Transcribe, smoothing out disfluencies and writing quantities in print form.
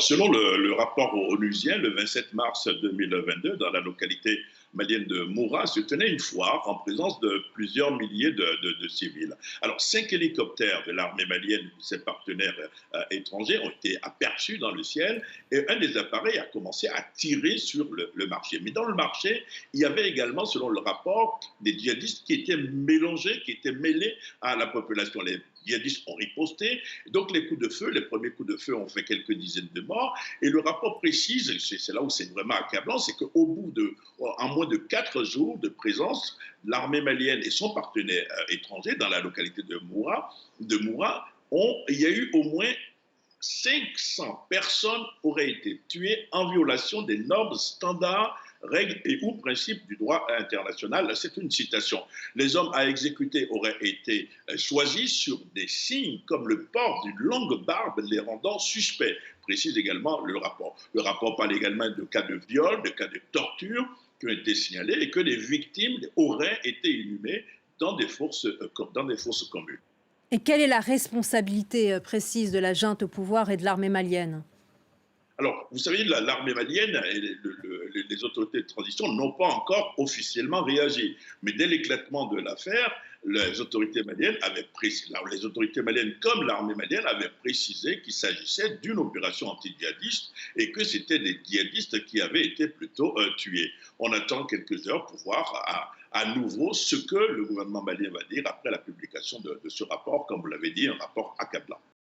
Selon le rapport onusien, le 27 mars 2022, dans la localité malienne de Moura, se tenait une foire en présence de plusieurs milliers de civils. Alors, 5 hélicoptères de l'armée malienne et de ses partenaires étrangers ont été aperçus dans le ciel et un des appareils a commencé à tirer sur le marché. Mais dans le marché, il y avait également, selon le rapport, des djihadistes qui étaient mélangés, qui étaient mêlés à la population. Les djihadistes ont riposté. Donc les coups de feu, les premiers coups de feu ont fait quelques dizaines de morts. Et le rapport précise, c'est là où c'est vraiment accablant, c'est qu'au bout en moins de 4 jours de présence, l'armée malienne et son partenaire étranger dans la localité de Moura il y a eu au moins 500 personnes auraient été tuées en violation des normes, standards, règles et ou principes du droit international. C'est une citation. Les hommes à exécuter auraient été choisis sur des signes comme le port d'une longue barbe les rendant suspects, précise également le rapport. Le rapport parle également de cas de viol, de cas de torture qui ont été signalés et que les victimes auraient été inhumées dans des fosses communes. Et quelle est la responsabilité précise de la junte au pouvoir et de l'armée malienne? Alors, vous savez, l'armée malienne et les autorités de transition n'ont pas encore officiellement réagi. Mais dès l'éclatement de l'affaire, les autorités maliennes avaient précisé, les autorités maliennes comme l'armée malienne avaient précisé qu'il s'agissait d'une opération anti-djihadiste et que c'était des djihadistes qui avaient été plutôt tués. On attend quelques heures pour voir à nouveau ce que le gouvernement malien va dire après la publication de ce rapport, comme vous l'avez dit, un rapport accablant.